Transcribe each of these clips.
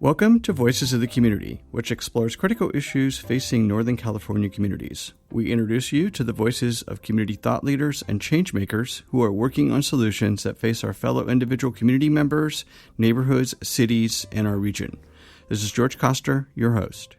Welcome to Voices of the Community, which explores critical issues facing Northern California communities. We introduce you to the voices of community thought leaders and change makers who are working on solutions that face our fellow individual community members, neighborhoods, cities, and our region. This is George Koster, your host.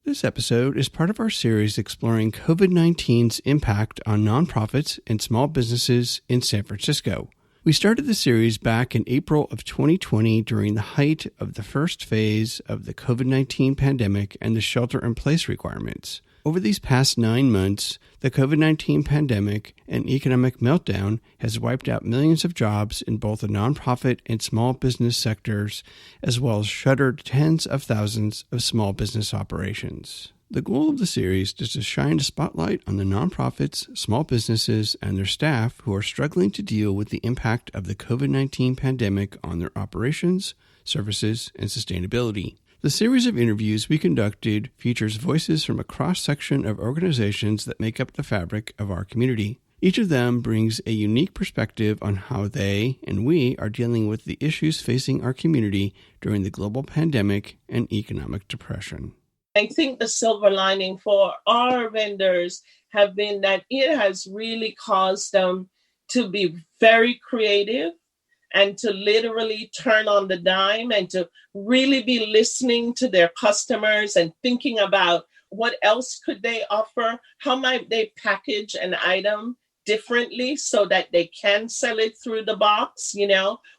This episode is part of our series exploring COVID-19's impact on nonprofits and small businesses in San Francisco. We started the series back in April of 2020 during the height of the first phase of the COVID-19 pandemic and the shelter-in-place requirements. Over these past 9 months, the COVID-19 pandemic and economic meltdown has wiped out millions of jobs in both the nonprofit and small business sectors, as well as shuttered tens of thousands of small business operations. The goal of the series is to shine a spotlight on the nonprofits, small businesses, and their staff who are struggling to deal with the impact of the COVID-19 pandemic on their operations, services, and sustainability. The series of interviews we conducted features voices from a cross-section of organizations that make up the fabric of our community. Each of them brings a unique perspective on how they and we are dealing with the issues facing our community during the global pandemic and economic depression. I think the silver lining for our vendors have been that it has really caused them to be very creative and to literally turn on the dime and to really be listening to their customers and thinking about what else could they offer, how might they package an item differently so that they can sell it through the box,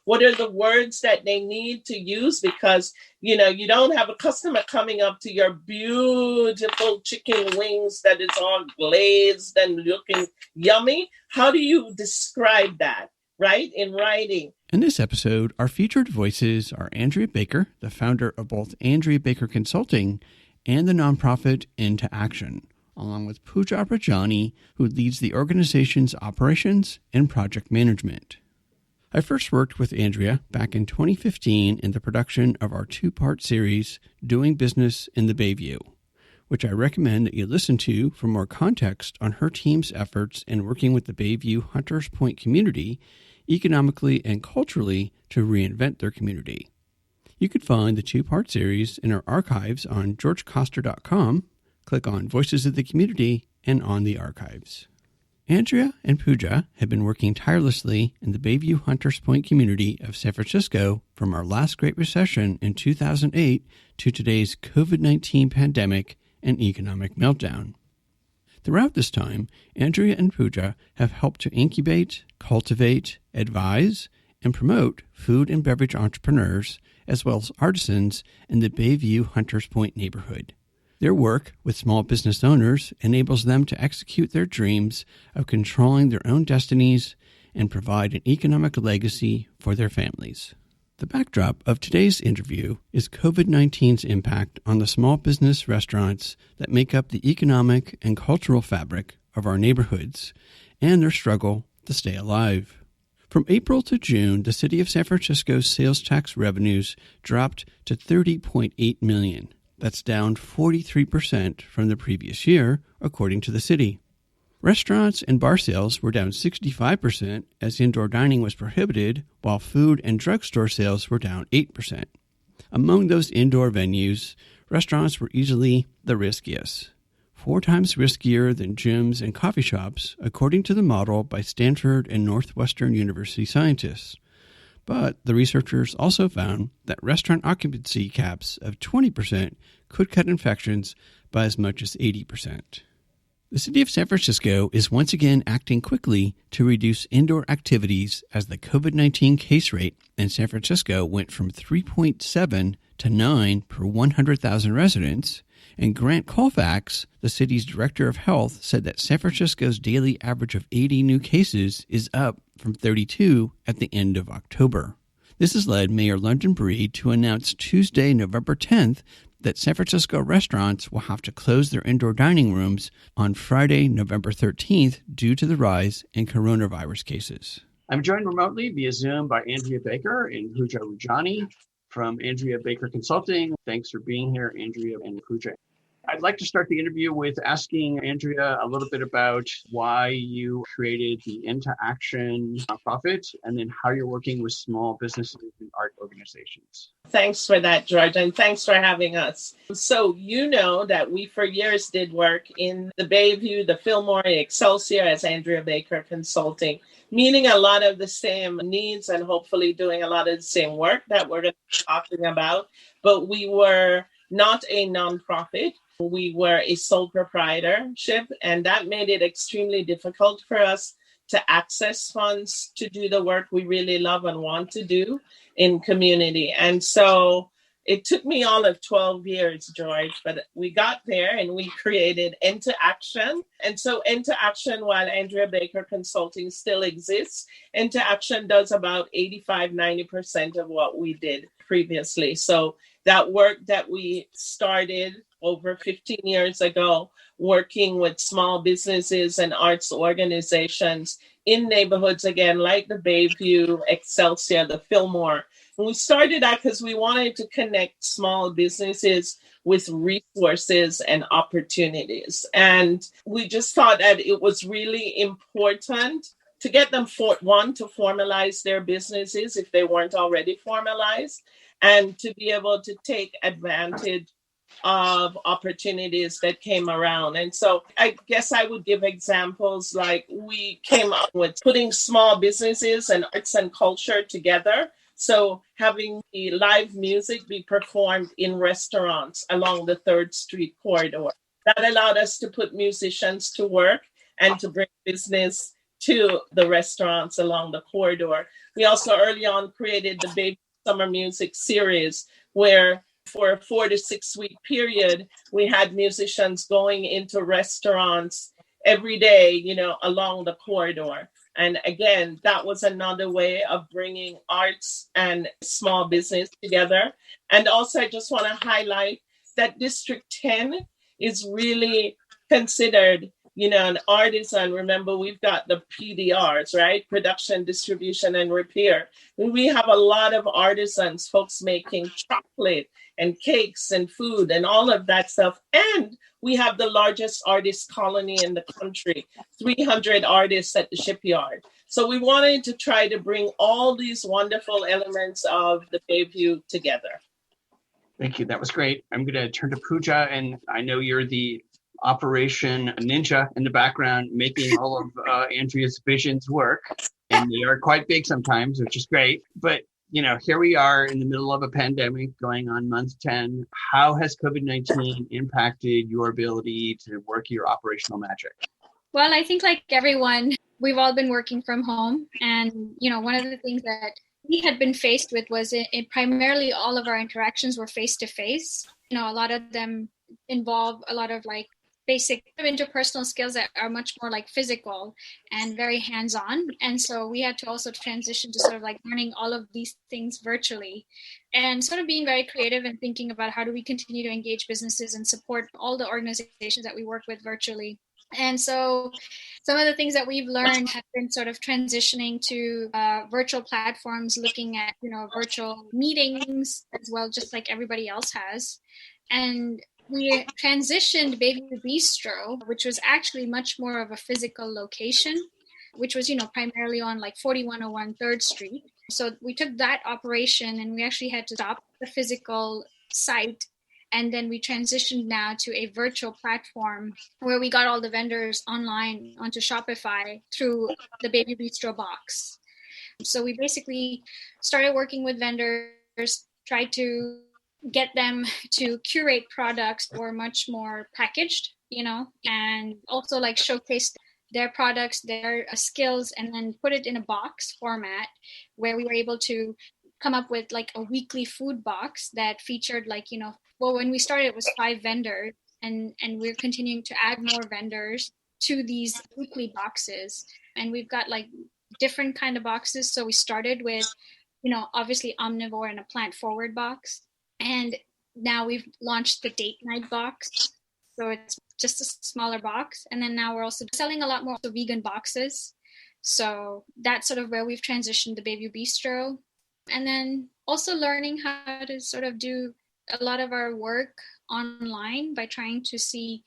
what are the words that they need to use, because you don't have a customer coming up to your beautiful chicken wings that is all glazed and looking yummy. How do you describe that, right, in writing? In this episode, our featured voices are Andrea Baker, the founder of both Andrea Baker Consulting and the nonprofit En2Action, along with Pooja Rajani, who leads the organization's operations and project management. I first worked with Andrea back in 2015 in the production of our 2-part series, Doing Business in the Bayview, which I recommend that you listen to for more context on her team's efforts in working with the Bayview Hunters Point community economically and culturally to reinvent their community. You can find the 2-part series in our archives on georgecoster.com. Click on Voices of the Community and on the archives. Andrea and Pooja have been working tirelessly in the Bayview Hunters Point community of San Francisco from our last Great Recession in 2008 to today's COVID-19 pandemic and economic meltdown. Throughout this time, Andrea and Pooja have helped to incubate, cultivate, advise, and promote food and beverage entrepreneurs as well as artisans in the Bayview Hunters Point neighborhood. Their work with small business owners enables them to execute their dreams of controlling their own destinies and provide an economic legacy for their families. The backdrop of today's interview is COVID-19's impact on the small business restaurants that make up the economic and cultural fabric of our neighborhoods and their struggle to stay alive. From April to June, the city of San Francisco's sales tax revenues dropped to $30.8 million. That's down 43% from the previous year, according to the city. Restaurants and bar sales were down 65% as indoor dining was prohibited, while food and drugstore sales were down 8%. Among those indoor venues, restaurants were easily the riskiest, 4 times riskier than gyms and coffee shops, according to the model by Stanford and Northwestern University scientists. But the researchers also found that restaurant occupancy caps of 20% could cut infections by as much as 80%. The city of San Francisco is once again acting quickly to reduce indoor activities as the COVID-19 case rate in San Francisco went from 3.7 to 9 per 100,000 residents, and Grant Colfax, the city's director of health, said that San Francisco's daily average of 80 new cases is up from 32 at the end of October. This has led Mayor London Breed to announce Tuesday, November 10th, that San Francisco restaurants will have to close their indoor dining rooms on Friday, November 13th, due to the rise in coronavirus cases. I'm joined remotely via Zoom by Andrea Baker and Pooja Rajani from Andrea Baker Consulting. Thanks for being here, Andrea and Pooja. I'd like to start the interview with asking Andrea a little bit about why you created the En2Action nonprofit and then how you're working with small businesses and art organizations. Thanks for that, George, and thanks for having us. So you know that we for years did work in the Bayview, the Fillmore, Excelsior as Andrea Baker Consulting, meeting a lot of the same needs and hopefully doing a lot of the same work that we're going to be talking about. But we were not a nonprofit. We were a sole proprietorship, and that made it extremely difficult for us to access funds to do the work we really love and want to do in community. And so it took me all of 12 years, George, but we got there and we created En2Action. And so En2Action, while Andrea Baker Consulting still exists, En2Action does about 85-90% of what we did previously. So that work that we started over 15 years ago, working with small businesses and arts organizations in neighborhoods, again, like the Bayview, Excelsior, the Fillmore. And we started that because we wanted to connect small businesses with resources and opportunities. And we just thought that it was really important to get them, to formalize their businesses if they weren't already formalized, and to be able to take advantage of opportunities that came around. And so I guess I would give examples like we came up with putting small businesses and arts and culture together. So having the live music be performed in restaurants along the 3rd Street corridor. That allowed us to put musicians to work and to bring business to the restaurants along the corridor. We also early on created the Big Summer Music Series, where for a 4 to 6 week period, we had musicians going into restaurants every day, along the corridor. And again, that was another way of bringing arts and small business together. And also, I just want to highlight that District 10 is really considered, an artisan. Remember, we've got the PDRs, right? Production, distribution, and repair. And we have a lot of artisans, folks making chocolate and cakes and food and all of that stuff. And we have the largest artist colony in the country, 300 artists at the shipyard. So we wanted to try to bring all these wonderful elements of the Bayview together. Thank you. That was great. I'm going to turn to Pooja, and I know you're the Operation Ninja in the background, making all of Andrea's visions work. And they are quite big sometimes, which is great. But here we are in the middle of a pandemic going on month 10. How has COVID-19 impacted your ability to work your operational magic? Well, I think like everyone, we've all been working from home. And, one of the things that we had been faced with was it primarily all of our interactions were face-to-face. A lot of them involve a lot of like basic interpersonal skills that are much more like physical and very hands-on. And so we had to also transition to sort of like learning all of these things virtually and sort of being very creative and thinking about how do we continue to engage businesses and support all the organizations that we work with virtually. And so some of the things that we've learned have been sort of transitioning to virtual platforms, looking at, virtual meetings as well, just like everybody else has. And we transitioned Bayview Bistro, which was actually much more of a physical location, which was, primarily on like 4101 3rd Street. So we took that operation and we actually had to stop the physical site. And then we transitioned now to a virtual platform where we got all the vendors online onto Shopify through the Bayview Bistro box. So we basically started working with vendors, tried to get them to curate products that were much more packaged, and also like showcase their products, their skills, and then put it in a box format where we were able to come up with like a weekly food box that featured like, when we started, it was 5 vendors and we're continuing to add more vendors to these weekly boxes. And we've got like different kind of boxes. So we started with, obviously omnivore and a plant forward box. And now we've launched the date night box. So it's just a smaller box. And then now we're also selling a lot more of the vegan boxes. So that's sort of where we've transitioned the Bayview Bistro. And then also learning how to sort of do a lot of our work online by trying to see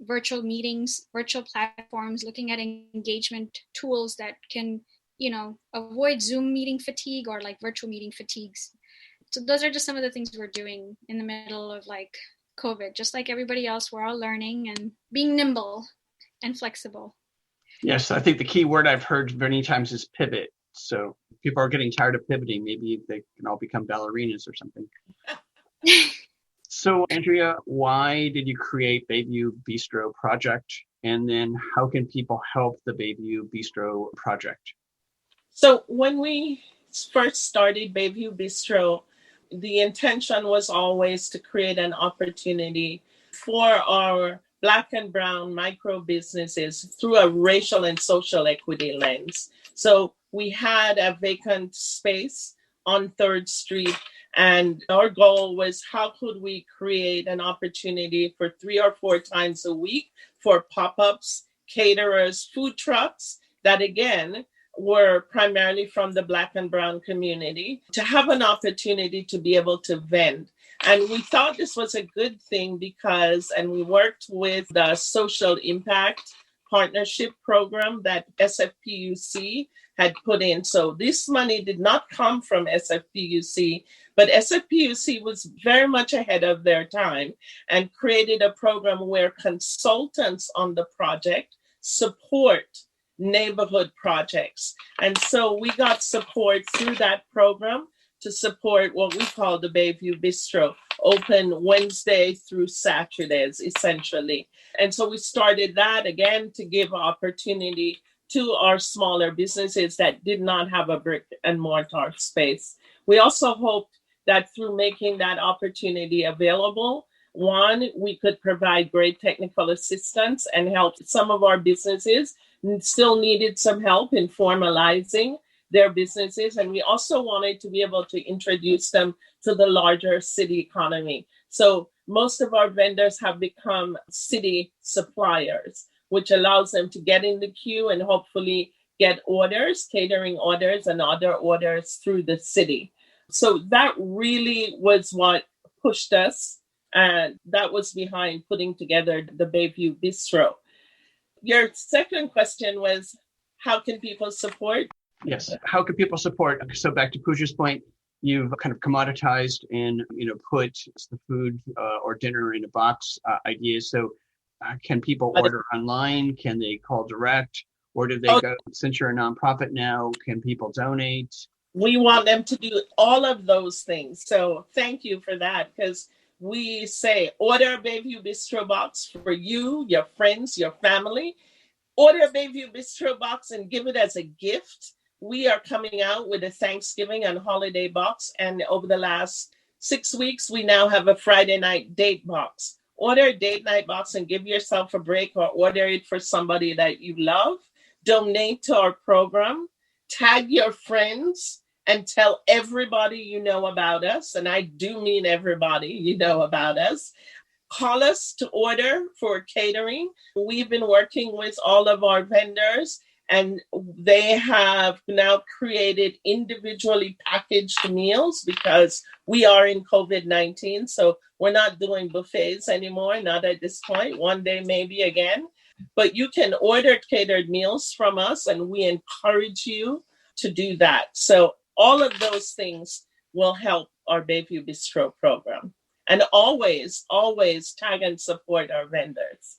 virtual meetings, virtual platforms, looking at engagement tools that can, avoid Zoom meeting fatigue or like virtual meeting fatigues. So those are just some of the things we're doing in the middle of like COVID. Just like everybody else, we're all learning and being nimble and flexible. Yes, I think the key word I've heard many times is pivot. So people are getting tired of pivoting. Maybe they can all become ballerinas or something. So Andrea, why did you create Bayview Bistro Project? And then how can people help the Bayview Bistro Project? So when we first started Bayview Bistro, the intention was always to create an opportunity for our Black and brown micro businesses through a racial and social equity lens. So we had a vacant space on 3rd Street, and our goal was how could we create an opportunity for 3 or 4 times a week for pop-ups, caterers, food trucks that again were primarily from the Black and brown community to have an opportunity to be able to vend. And we thought this was a good thing because, and we worked with the social impact partnership program that SFPUC had put in. So this money did not come from SFPUC, but SFPUC was very much ahead of their time and created a program where consultants on the project support neighborhood projects. And so we got support through that program to support what we call the Bayview Bistro, open Wednesday through Saturdays, essentially. And so we started that again to give opportunity to our smaller businesses that did not have a brick and mortar space. We also hoped that through making that opportunity available, one, we could provide great technical assistance and help some of our businesses still needed some help in formalizing their businesses. And we also wanted to be able to introduce them to the larger city economy. So most of our vendors have become city suppliers, which allows them to get in the queue and hopefully get orders, catering orders and other orders through the city. So that really was what pushed us. And that was behind putting together the Bayview Bistro. Your second question was, how can people support? Yes, how can people support? So back to Pooja's point, you've kind of commoditized and put the food or dinner in a box ideas. So can people order online? Can they call direct? Or do they go, since you're a nonprofit now, can people donate? We want them to do all of those things. So thank you for that, because we say order a Bayview Bistro box for you, your friends, your family. Order a Bayview Bistro box and give it as a gift. We are coming out with a Thanksgiving and holiday box. And over the last 6 weeks, we now have a Friday night date box. Order a date night box and give yourself a break, or order it for somebody that you love. Donate to our program. Tag your friends and tell everybody you know about us. And I do mean everybody you know about us. Call us to order for catering. We've been working with all of our vendors, and they have now created individually packaged meals because we are in COVID-19. So we're not doing buffets anymore, not at this point. One day, maybe again. But you can order catered meals from us, and we encourage you to do that. So all of those things will help our Bayview Bistro program. And always, always tag and support our vendors.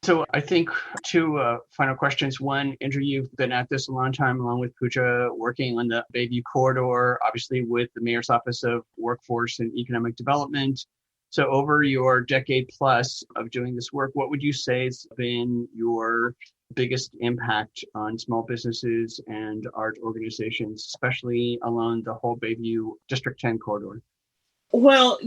So I think 2 final questions. One, Andrew, you've been at this a long time, along with Pooja, working on the Bayview corridor, obviously with the Mayor's Office of Workforce and Economic Development. So over your decade plus of doing this work, what would you say has been your biggest impact on small businesses and art organizations, especially along the whole Bayview District 10 corridor? Well,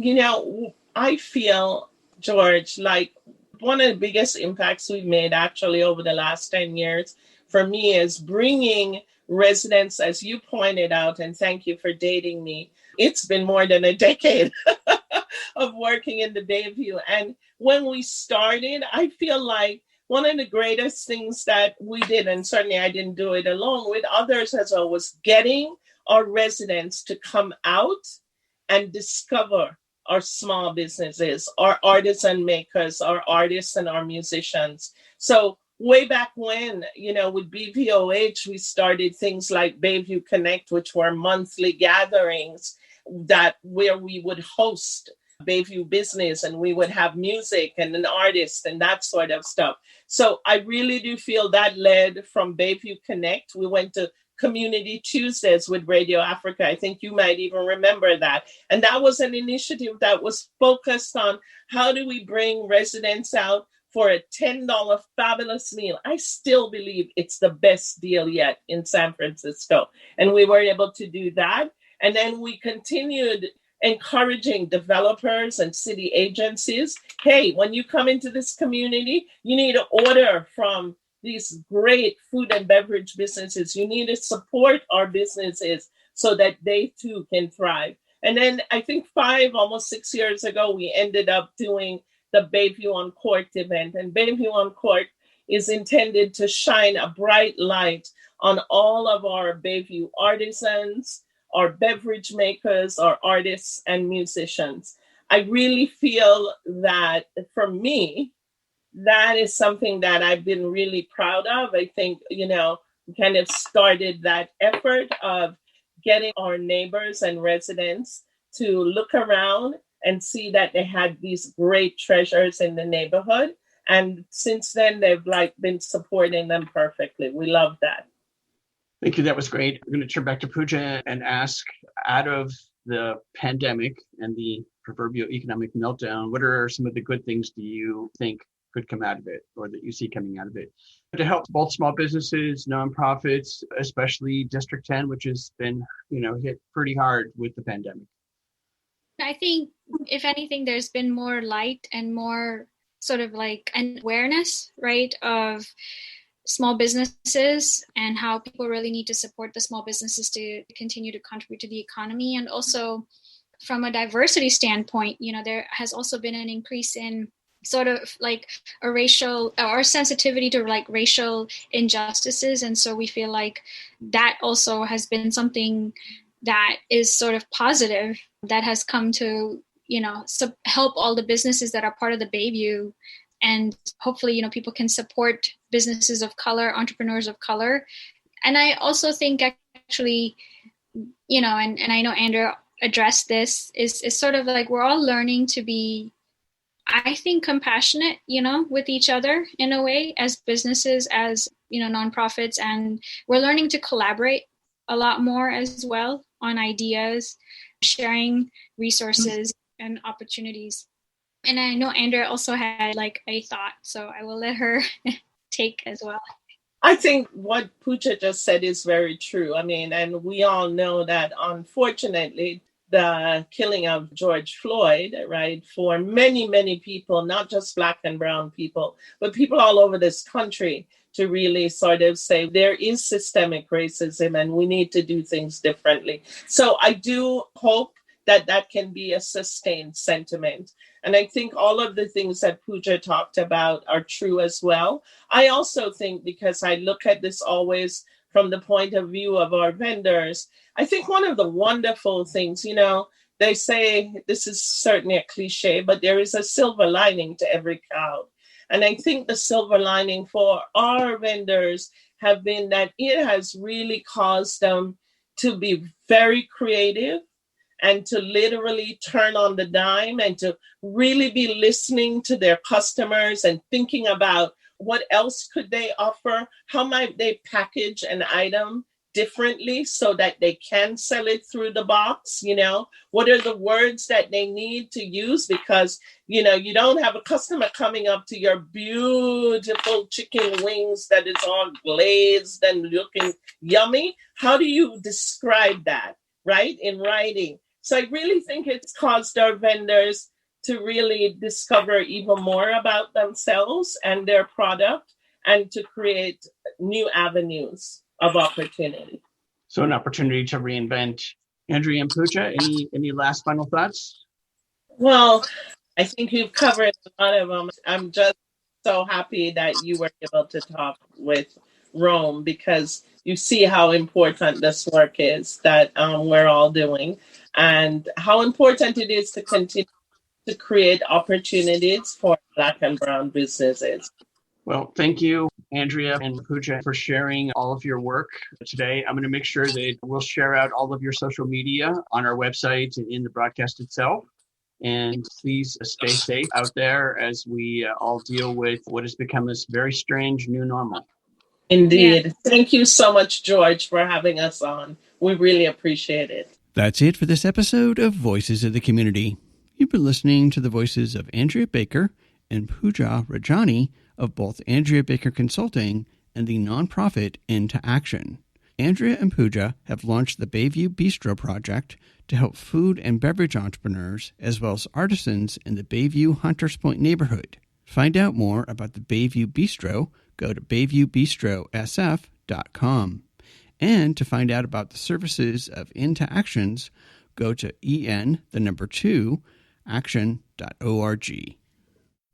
I feel, George, like one of the biggest impacts we've made actually over the last 10 years for me is bringing residents, as you pointed out, and thank you for dating me. It's been more than a decade of working in the Bayview. And when we started, I feel like one of the greatest things that we did, and certainly I didn't do it alone with others as well, was getting our residents to come out and discover our small businesses, our artisan makers, our artists and our musicians. So way back when, with BPOH, we started things like Bayview Connect, which were monthly gatherings where we would host Bayview business and we would have music and an artist and that sort of stuff. So I really do feel that led from Bayview Connect. We went to Community Tuesdays with Radio Africa. I think you might even remember that. And that was an initiative that was focused on how do we bring residents out for a $10 fabulous meal. I still believe it's the best deal yet in San Francisco. And we were able to do that. And then we continued encouraging developers and city agencies. Hey, when you come into this community, you need to order from these great food and beverage businesses. You need to support our businesses so that they too can thrive. And then I think almost 6 years ago, we ended up doing the Bayview on Court event. And Bayview on Court is intended to shine a bright light on all of our Bayview artisans, our beverage makers, our artists and musicians. I really feel that for me, that is something that I've been really proud of. I think, we kind of started that effort of getting our neighbors and residents to look around and see that they had these great treasures in the neighborhood. And since then, they've been supporting them perfectly. We love that. Thank you. That was great. I'm going to turn back to Pooja and ask, out of the pandemic and the proverbial economic meltdown, what are some of the good things do you think could come out of it, or that you see coming out of it, to help both small businesses, nonprofits, especially District 10, which has been, hit pretty hard with the pandemic? I think, if anything, there's been more light and more sort of an awareness, right, of small businesses and how people really need to support the small businesses to continue to contribute to the economy. And also from a diversity standpoint, there has also been an increase in sort of a racial or sensitivity to racial injustices. And so we feel like that also has been something that is sort of positive that has come to, help all the businesses that are part of the Bayview. And hopefully, people can support businesses of color, entrepreneurs of color. And I also think actually, and I know Andrea addressed this, is sort of we're all learning to be, I think, compassionate, with each other in a way, as businesses, as, nonprofits. And we're learning to collaborate a lot more as well on ideas, sharing resources and opportunities. And I know Andrea also had a thought, so I will let her take as well. I think what Pooja just said is very true. I mean, and we all know that unfortunately, the killing of George Floyd, right, for many, many people, not just Black and brown people, but people all over this country, to really sort of say there is systemic racism and we need to do things differently. So I do hope that can be a sustained sentiment. And I think all of the things that Pooja talked about are true as well. I also think, because I look at this always from the point of view of our vendors, I think one of the wonderful things, they say, this is certainly a cliche, but there is a silver lining to every cloud. And I think the silver lining for our vendors have been that it has really caused them to be very creative and to literally turn on the dime and to really be listening to their customers and thinking about what else could they offer, how might they package an item differently so that they can sell it through the box, what are the words that they need to use, because, you don't have a customer coming up to your beautiful chicken wings that is all glazed and looking yummy. How do you describe that, right, in writing? So I really think it's caused our vendors to really discover even more about themselves and their product and to create new avenues of opportunity. So an opportunity to reinvent. Andrea and Pooja, any last final thoughts? Well, I think you've covered a lot of them. I'm just so happy that you were able to talk with Rome, because you see how important this work is that we're all doing, and how important it is to continue to create opportunities for Black and Brown businesses. Well, thank you, Andrea and Pooja, for sharing all of your work today. I'm going to make sure that we'll share out all of your social media on our website and in the broadcast itself. And please stay safe out there as we all deal with what has become this very strange new normal. Indeed. Yeah. Thank you so much, George, for having us on. We really appreciate it. That's it for this episode of Voices of the Community. You've been listening to the voices of Andrea Baker and Pooja Rajani of both Andrea Baker Consulting and the nonprofit En2Action. Andrea and Pooja have launched the Bayview Bistro project to help food and beverage entrepreneurs as well as artisans in the Bayview Hunters Point neighborhood. Find out more about the Bayview Bistro, go to bayviewbistrosf.com. And to find out about the services of En2Actions, go to en2action.org.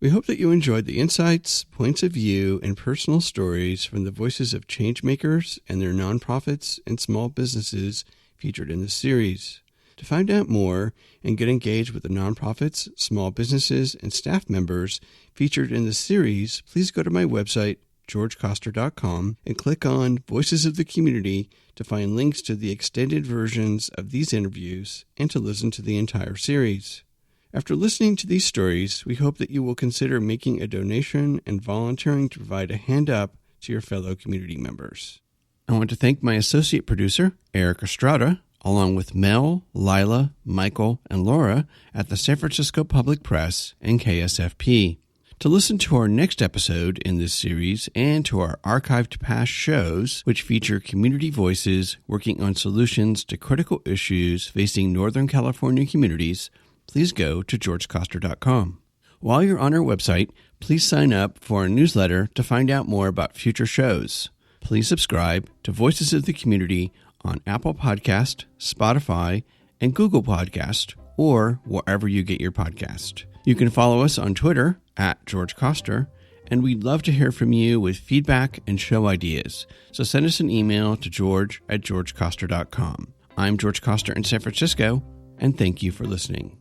We hope that you enjoyed the insights, points of view, and personal stories from the voices of changemakers and their nonprofits and small businesses featured in this series. To find out more and get engaged with the nonprofits, small businesses, and staff members featured in this series, please go to my website, georgekoster.com, and click on Voices of the Community to find links to the extended versions of these interviews and to listen to the entire series. After listening to these stories, we hope that you will consider making a donation and volunteering to provide a hand up to your fellow community members. I want to thank my associate producer, Eric Estrada, along with Mel, Lila, Michael, and Laura at the San Francisco Public Press and KSFP. To listen to our next episode in this series and to our archived past shows, which feature community voices working on solutions to critical issues facing Northern California communities, please go to georgekoster.com. While you're on our website, please sign up for our newsletter to find out more about future shows. Please subscribe to Voices of the Community on Apple Podcast, Spotify, and Google Podcast, or wherever you get your podcast. You can follow us on Twitter at George Koster, and we'd love to hear from you with feedback and show ideas. So send us an email to george@georgekoster.com. I'm George Koster in San Francisco, and thank you for listening.